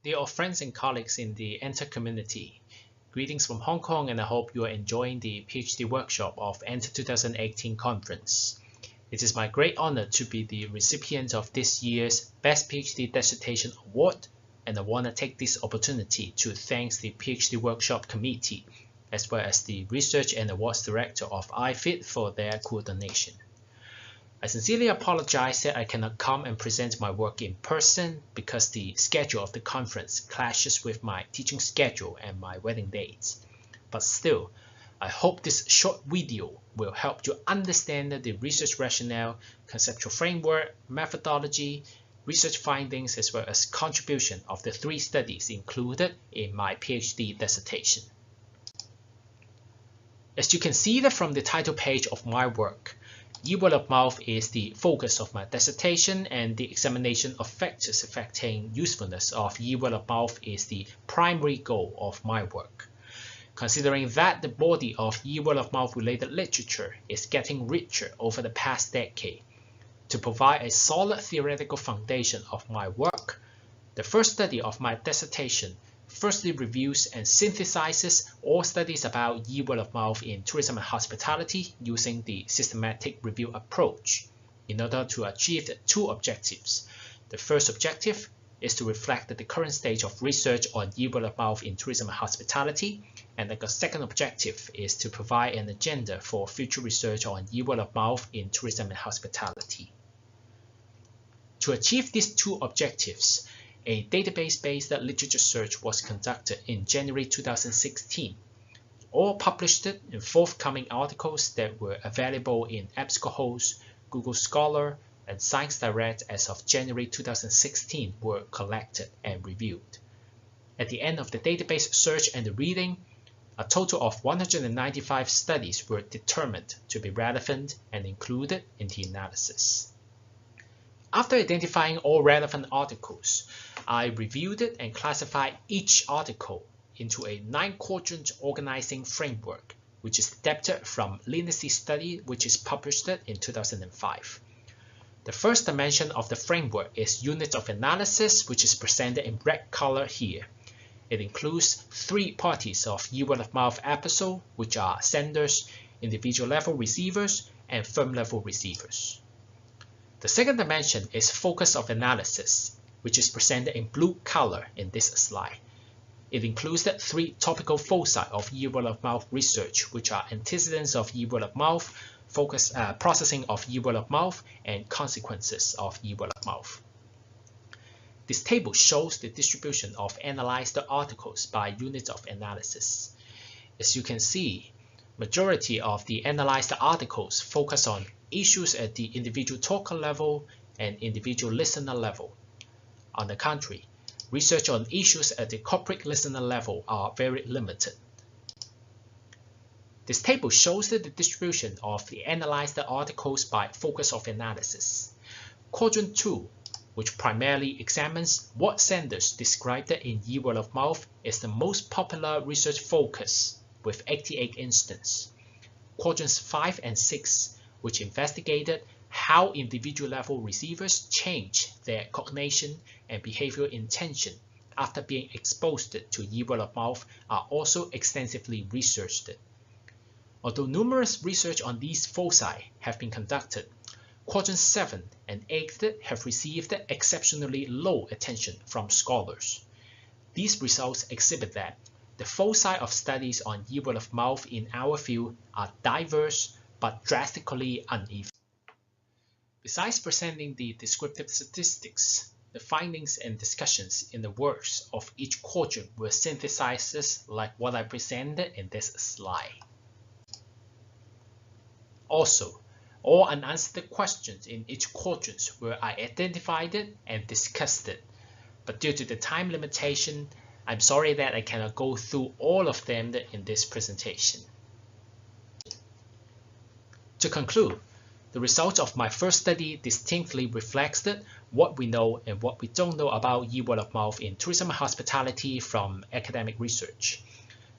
Dear friends and colleagues in the ENTER community, greetings from Hong Kong, and I hope you are enjoying the PhD workshop of ENTER 2018 conference. It is my great honor to be the recipient of this year's Best PhD Dissertation Award, and I want to take this opportunity to thank the PhD Workshop Committee, as well as the Research and Awards Director of IFIT for their coordination. I sincerely apologize that I cannot come and present my work in person because the schedule of the conference clashes with my teaching schedule and my wedding dates. But still, I hope this short video will help you understand the research rationale, conceptual framework, methodology, research findings, as well as contribution of the 3 studies included in my PhD dissertation. As you can see that from the title page of my work, word of mouth is the focus of my dissertation, and the examination of factors affecting usefulness of word of mouth is the primary goal of my work. Considering that the body of word of mouth related literature is getting richer over the past decade, to provide a solid theoretical foundation of my work, the first study of my dissertation firstly reviews and synthesizes all studies about word of mouth in tourism and hospitality using the systematic review approach in order to achieve 2 objectives. The first objective is to reflect the current stage of research on word of mouth in tourism and hospitality, and the second objective is to provide an agenda for future research on word of mouth in tourism and hospitality. To achieve these 2 objectives, a database-based literature search was conducted in January 2016, all published in forthcoming articles that were available in EBSCOhost, Google Scholar, and ScienceDirect as of January 2016 were collected and reviewed. At the end of the database search and the reading, a total of 195 studies were determined to be relevant and included in the analysis. After identifying all relevant articles, I reviewed it and classified each article into a 9-quadrant organizing framework, which is adapted from Leniency Study, which is published in 2005. The first dimension of the framework is unit of analysis, which is presented in red color here. It includes 3 parties of word of mouth episode, which are senders, individual level receivers, and firm level receivers. The second dimension is focus of analysis, which is presented in blue color in this slide. It includes the 3 topical foci of word of mouth research, which are antecedents of word of mouth, processing of word of mouth, and consequences of word of mouth. This table shows the distribution of analyzed articles by unit of analysis. As you can see, majority of the analyzed articles focus on issues at the individual talker level and individual listener level. On the contrary, research on issues at the corporate listener level are very limited. This table shows the distribution of the analyzed articles by focus of analysis. Quadrant 2, which primarily examines what senders described in word of mouth, is the most popular research focus with 88 instances. Quadrants 5 and 6, which investigated how individual level receivers change their cognition and behavioral intention after being exposed to word of mouth, are also extensively researched. Although numerous research on these foci have been conducted, Quadrants 7 and 8 have received exceptionally low attention from scholars. These results exhibit that the foci of studies on word of mouth in our field are diverse but drastically uneven. Besides presenting the descriptive statistics, the findings and discussions in the works of each quadrant were synthesized like what I presented in this slide. Also, all unanswered questions in each quadrant were identified and discussed, but due to the time limitation, I'm sorry that I cannot go through all of them in this presentation. To conclude, the results of my first study distinctly reflects what we know and what we don't know about word of mouth in tourism and hospitality from academic research.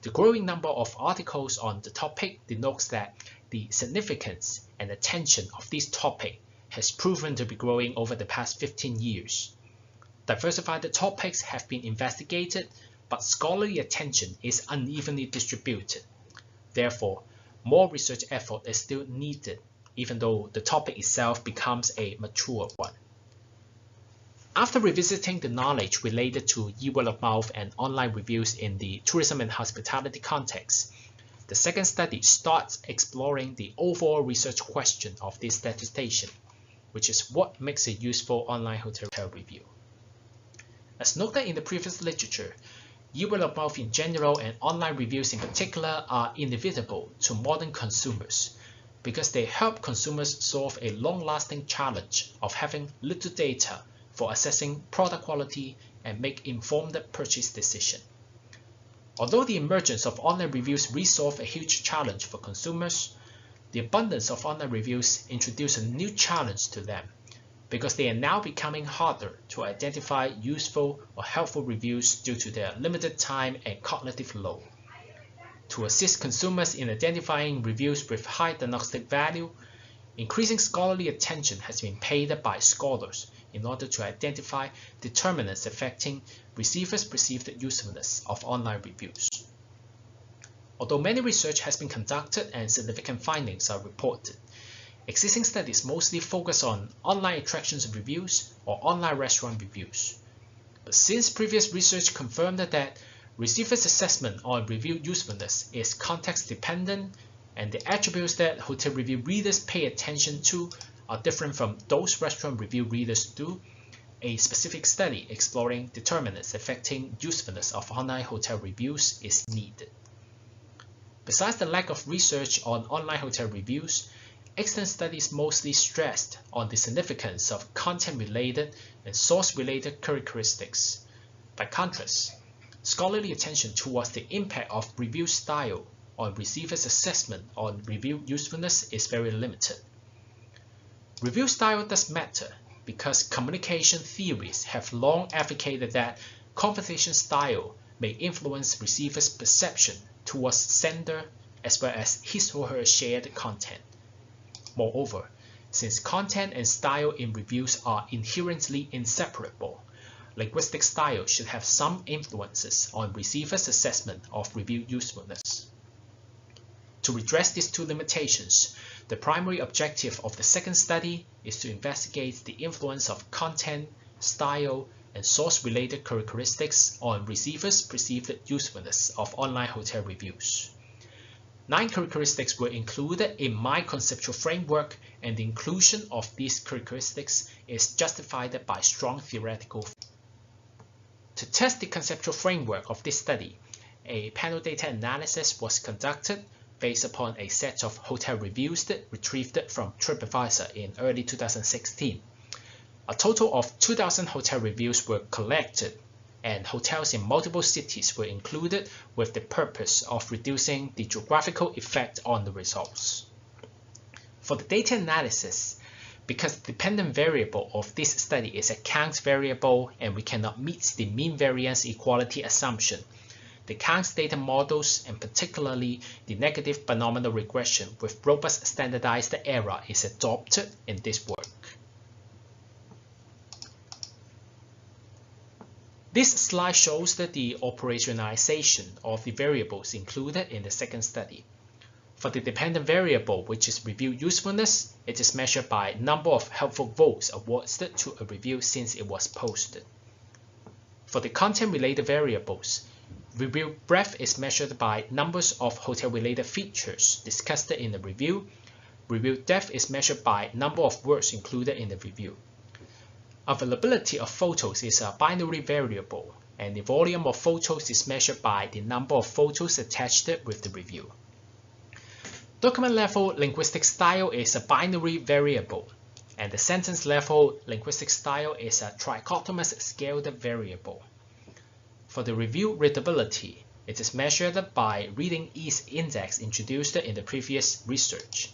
The growing number of articles on the topic denotes that the significance and attention of this topic has proven to be growing over the past 15 years. Diversified topics have been investigated, but scholarly attention is unevenly distributed. Therefore, more research effort is still needed, even though the topic itself becomes a mature one. After revisiting the knowledge related to e-word of mouth and online reviews in the tourism and hospitality context, the second study starts exploring the overall research question of this dissertation, which is what makes a useful online hotel review. As noted in the previous literature, e-word of mouth in general and online reviews in particular are inevitable to modern consumers because they help consumers solve a long-lasting challenge of having little data for assessing product quality and make informed purchase decisions. Although the emergence of online reviews resolve a huge challenge for consumers, the abundance of online reviews introduce a new challenge to them because they are now becoming harder to identify useful or helpful reviews due to their limited time and cognitive load. To assist consumers in identifying reviews with high diagnostic value, increasing scholarly attention has been paid by scholars in order to identify determinants affecting receivers' perceived usefulness of online reviews. Although many research has been conducted and significant findings are reported, existing studies mostly focus on online attractions reviews or online restaurant reviews. But since previous research confirmed that receivers' assessment on review usefulness is context-dependent, and the attributes that hotel review readers pay attention to are different from those restaurant review readers do, a specific study exploring determinants affecting usefulness of online hotel reviews is needed. Besides the lack of research on online hotel reviews, extant studies mostly stressed on the significance of content-related and source-related characteristics. By contrast, scholarly attention towards the impact of review style on receivers' assessment on review usefulness is very limited. Review style does matter because communication theories have long advocated that conversation style may influence receivers' perception towards sender as well as his or her shared content. Moreover, since content and style in reviews are inherently inseparable, linguistic style should have some influences on receivers' assessment of review usefulness. To redress these two limitations, the primary objective of the second study is to investigate the influence of content, style, and source-related characteristics on receivers' perceived usefulness of online hotel reviews. 9 characteristics were included in my conceptual framework, and the inclusion of these characteristics is justified by strong theoretical. To test the conceptual framework of this study, a panel data analysis was conducted based upon a set of hotel reviews retrieved from TripAdvisor in early 2016. A total of 2,000 hotel reviews were collected, and hotels in multiple cities were included with the purpose of reducing the geographical effect on the results. For the data analysis, because the dependent variable of this study is a count variable and we cannot meet the mean variance equality assumption, the count data models, and particularly the negative binomial regression with robust standardized error, is adopted in this work. This slide shows that the operationalization of the variables included in the second study. For the dependent variable, which is review usefulness, it is measured by number of helpful votes awarded to a review since it was posted. For the content-related variables, review breadth is measured by numbers of hotel-related features discussed in the review. Review depth is measured by number of words included in the review. Availability of photos is a binary variable, and the volume of photos is measured by the number of photos attached with the review. Document-level linguistic style is a binary variable, and the sentence-level linguistic style is a trichotomous scaled variable. For the review readability, it is measured by reading ease index introduced in the previous research.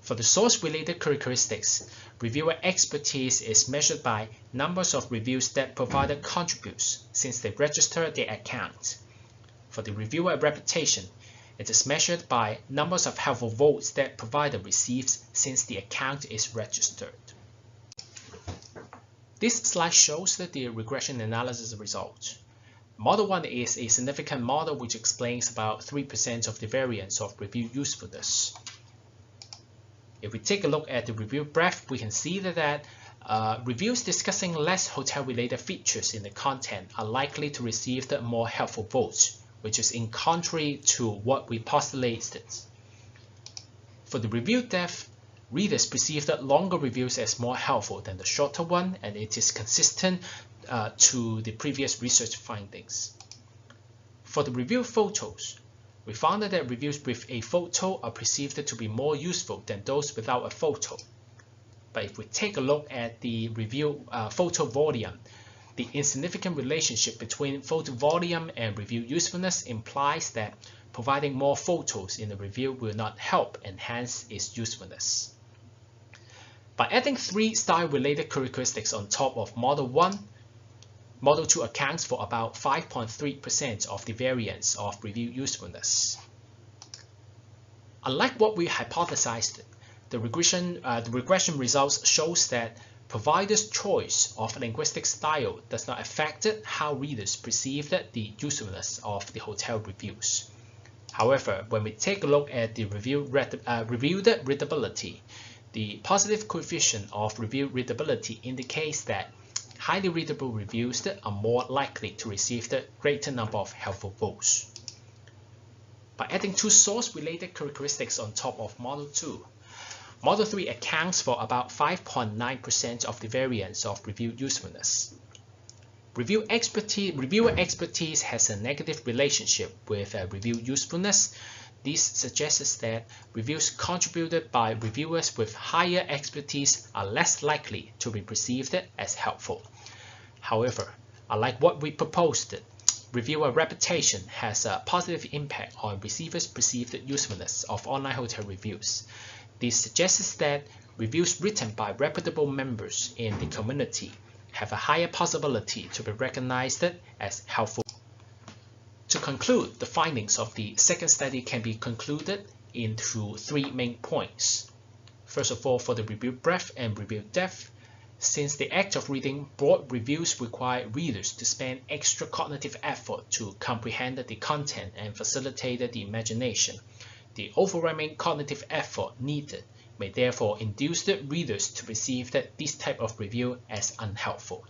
For the source-related characteristics, reviewer expertise is measured by numbers of reviews that provided contributes since they registered their account. For the reviewer reputation, it is measured by numbers of helpful votes that provider receives since the account is registered. This slide shows the regression analysis result. Model 1 is a significant model which explains about 3% of the variance of review usefulness. If we take a look at the review breadth, we can see that reviews discussing less hotel-related features in the content are likely to receive the more helpful votes, which is in contrary to what we postulated. For the review depth, readers perceive the longer reviews as more helpful than the shorter one, and it is consistent to the previous research findings. For the review photos, we found that reviews with a photo are perceived to be more useful than those without a photo. But if we take a look at the review photo volume, the insignificant relationship between photo volume and review usefulness implies that providing more photos in the review will not help enhance its usefulness. By adding 3 style-related characteristics on top of Model 1, Model 2 accounts for about 5.3% of the variance of review usefulness. Unlike what we hypothesized, the regression results shows that providers' choice of linguistic style does not affect how readers perceive the usefulness of the hotel reviews. However, when we take a look at the reviewed readability, the positive coefficient of review readability indicates that highly readable reviews are more likely to receive the greater number of helpful votes. By adding 2 source-related characteristics on top of Model 2, Model 3 accounts for about 5.9% of the variance of review usefulness. Reviewer expertise has a negative relationship with review usefulness. This suggests that reviews contributed by reviewers with higher expertise are less likely to be perceived as helpful. However, unlike what we proposed, reviewer reputation has a positive impact on receivers' perceived usefulness of online hotel reviews. This suggests that reviews written by reputable members in the community have a higher possibility to be recognized as helpful. To conclude, the findings of the second study can be concluded into 3 main points. First of all, for the review breadth and review depth, since the act of reading broad reviews require readers to spend extra cognitive effort to comprehend the content and facilitate the imagination, the overwhelming cognitive effort needed may therefore induce the readers to perceive this type of review as unhelpful.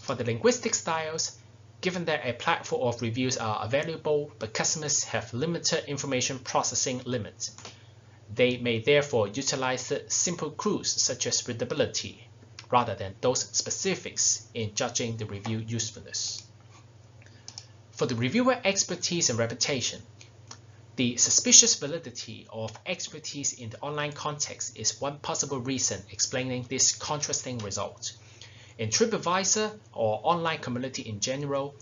For the linguistic styles, given that a platform of reviews are available but customers have limited information processing limits, they may therefore utilize simple clues such as readability rather than those specifics in judging the review usefulness. For the reviewer expertise and reputation, the suspicious validity of expertise in the online context is one possible reason explaining this contrasting result. In TripAdvisor or online community in general,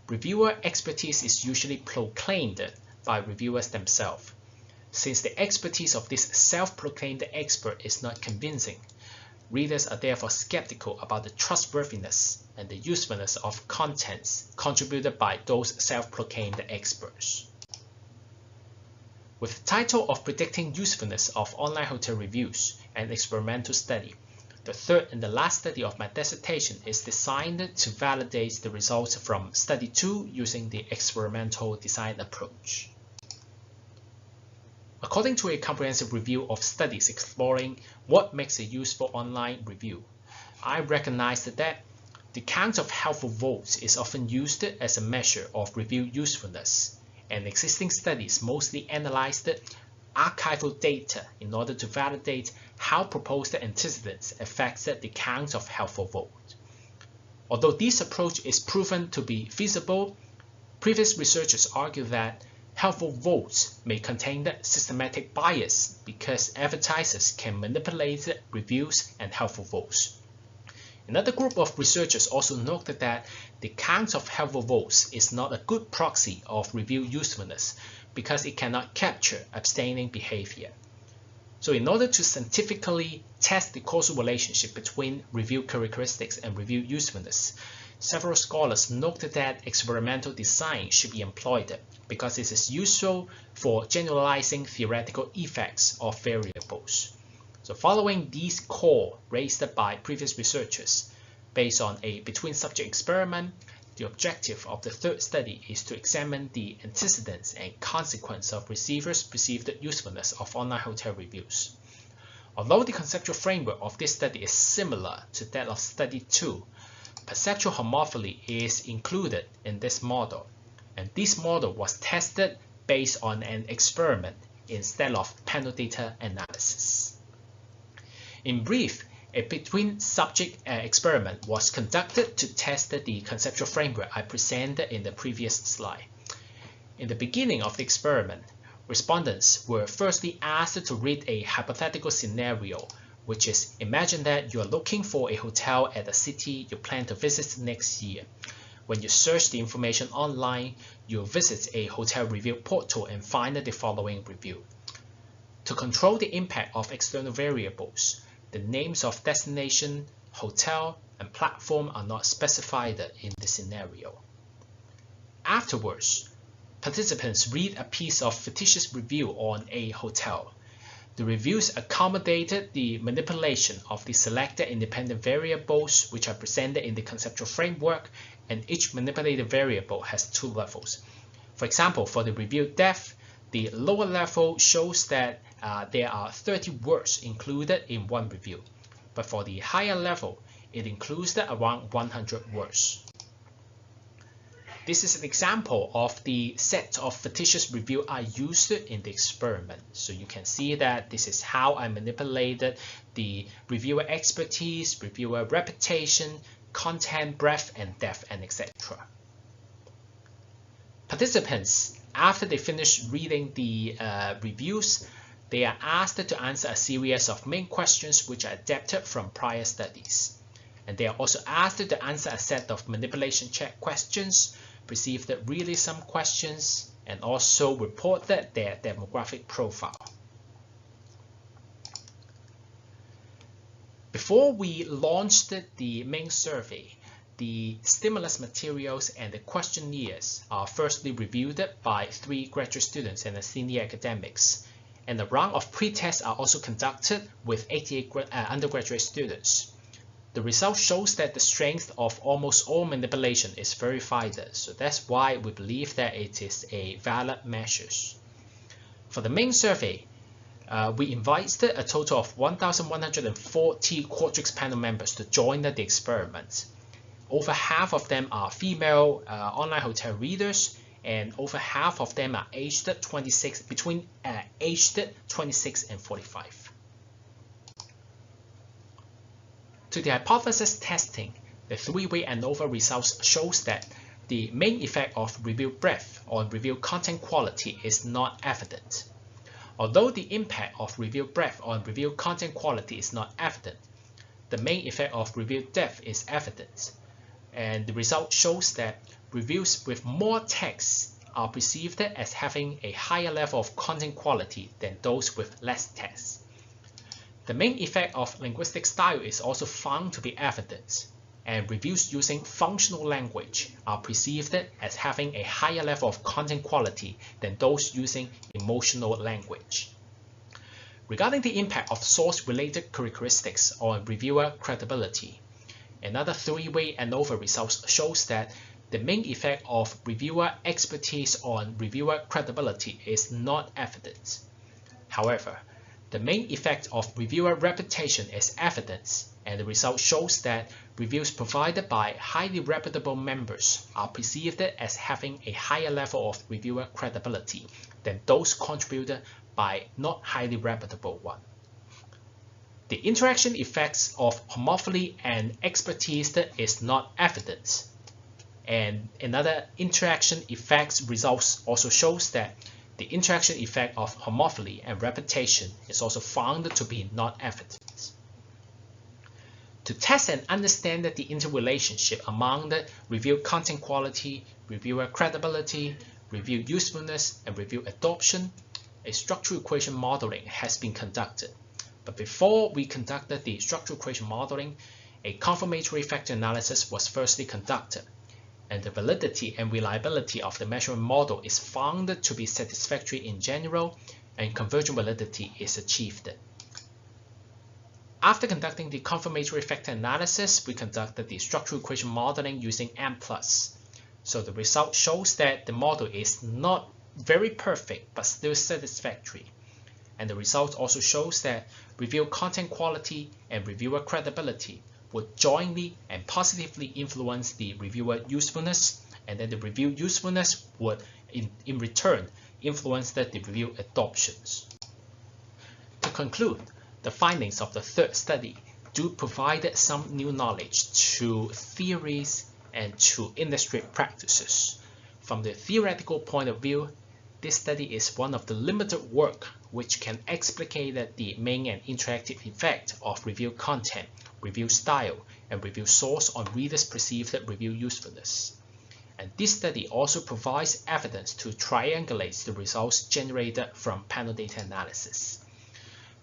reviewer expertise is usually proclaimed by reviewers themselves. Since the expertise of this self-proclaimed expert is not convincing, readers are therefore skeptical about the trustworthiness and the usefulness of contents contributed by those self-proclaimed experts. With the title of Predicting Usefulness of Online Hotel Reviews, an experimental study, the third and the last study of my dissertation is designed to validate the results from Study 2 using the experimental design approach. According to a comprehensive review of studies exploring what makes a useful online review, I recognized that the count of helpful votes is often used as a measure of review usefulness, and existing studies mostly analyzed archival data in order to validate how proposed antecedents affected the count of helpful votes. Although this approach is proven to be feasible, previous researchers argue that helpful votes may contain systematic bias because advertisers can manipulate reviews and helpful votes. Another group of researchers also noted that the count of helpful votes is not a good proxy of review usefulness because it cannot capture abstaining behavior. So in order to scientifically test the causal relationship between review characteristics and review usefulness, several scholars noted that experimental design should be employed because it is useful for generalizing theoretical effects of variables. So following these calls raised by previous researchers, Based on a between-subject experiment, the objective of the third study is to examine the antecedents and consequence of receivers' perceived usefulness of online hotel reviews. Although the conceptual framework of this study is similar to that of study 2, perceptual homophily is included in this model, and this model was tested based on an experiment instead of panel data analysis. In brief, a between-subject experiment was conducted to test the conceptual framework I presented in the previous slide. In the beginning of the experiment, respondents were firstly asked to read a hypothetical scenario, which is imagine that you are looking for a hotel at a city you plan to visit next year. When you search the information online, you visit a hotel review portal and find the following review. To control the impact of external variables, the names of destination, hotel, and platform are not specified in the scenario. Afterwards, participants read a piece of fictitious review on a hotel. The reviews accommodated the manipulation of the selected independent variables which are presented in the conceptual framework, and each manipulated variable has two levels. For example, for the review depth, the lower level shows that there are 30 words included in one review, but for the higher level, it includes around 100 words. This is an example of the set of fictitious reviews I used in the experiment. So you can see that this is how I manipulated the reviewer expertise, reviewer reputation, content breadth and depth, and etc. Participants, after they finish reading the reviews, they are asked to answer a series of main questions which are adapted from prior studies. And they are also asked to answer a set of manipulation check questions, perceived realism questions, and also reported their demographic profile. Before we launched the main survey, the stimulus materials and the questionnaires are firstly reviewed by 3 graduate students and a senior academics, and a round of pre-tests are also conducted with 88 undergraduate students. The result shows that the strength of almost all manipulation is verified, so that's why we believe that it is a valid measure. For the main survey, we invited a total of 1,140 Quadrix panel members to join the experiment. Over half of them are female online hotel readers, and over half of them are aged 26, between aged 26 and 45. To the hypothesis testing, the 3-way ANOVA results shows that the main effect of review breadth on review content quality is not evident. Although the impact of review breadth on review content quality is not evident, the main effect of review depth is evident, and the result shows that reviews with more text are perceived as having a higher level of content quality than those with less text. The main effect of linguistic style is also found to be evident, and reviews using functional language are perceived as having a higher level of content quality than those using emotional language. Regarding the impact of source-related characteristics on reviewer credibility, another 3-way ANOVA results shows that the main effect of reviewer expertise on reviewer credibility is not evident. However, the main effect of reviewer reputation is evident, and the result shows that reviews provided by highly reputable members are perceived as having a higher level of reviewer credibility than those contributed by not highly reputable ones. The interaction effects of homophily and expertise is not evident, and another interaction effects results also shows that the interaction effect of homophily and reputation is also found to be not evident. To test and understand the interrelationship among the review content quality, reviewer credibility, review usefulness, and review adoption, a structural equation modeling has been conducted. But before we conducted the structural equation modeling, a confirmatory factor analysis was firstly conducted, and the validity and reliability of the measurement model is found to be satisfactory in general, and convergent validity is achieved. After conducting the confirmatory factor analysis, we conducted the structural equation modeling using M+. So the result shows that the model is not very perfect, but still satisfactory. And the result also shows that review content quality and reviewer credibility would jointly and positively influence the reviewer usefulness, and then the review usefulness would in return influence the review adoptions. To conclude, the findings of the third study do provide some new knowledge to theories and to industry practices. From the theoretical point of view, this study is one of the limited work which can explicate the main and interactive effect of review content, review style, and review source on readers' perceived review usefulness. And this study also provides evidence to triangulate the results generated from panel data analysis.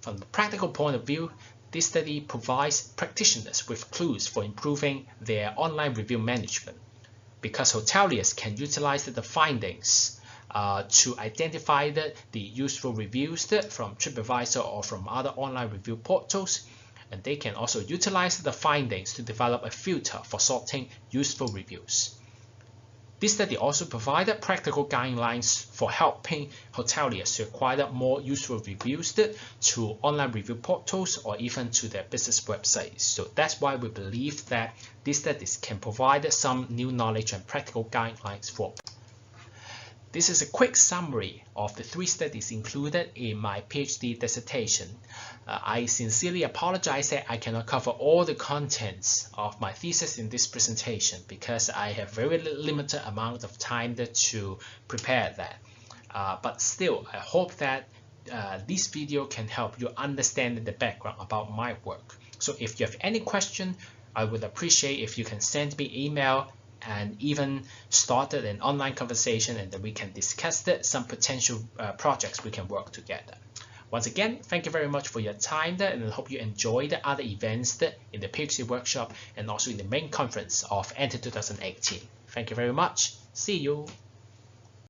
From the practical point of view, this study provides practitioners with clues for improving their online review management, because hoteliers can utilize the findings to identify the useful reviews from TripAdvisor or from other online review portals, and they can also utilize the findings to develop a filter for sorting useful reviews. This study also provided practical guidelines for helping hoteliers to acquire more useful reviews to online review portals or even to their business websites. So that's why we believe that these studies can provide some new knowledge and practical guidelines for. This is a quick summary of the 3 studies included in my PhD dissertation. I sincerely apologize that I cannot cover all the contents of my thesis in this presentation because I have very limited amount of time to prepare that. But still, I hope that this video can help you understand the background about my work. So if you have any question, I would appreciate if you can send me email and even started an online conversation, and then we can discuss some potential projects we can work together. Once again, thank you very much for your time and I hope you enjoy the other events in the PhD workshop and also in the main conference of ENTER2018. Thank you very much. See you.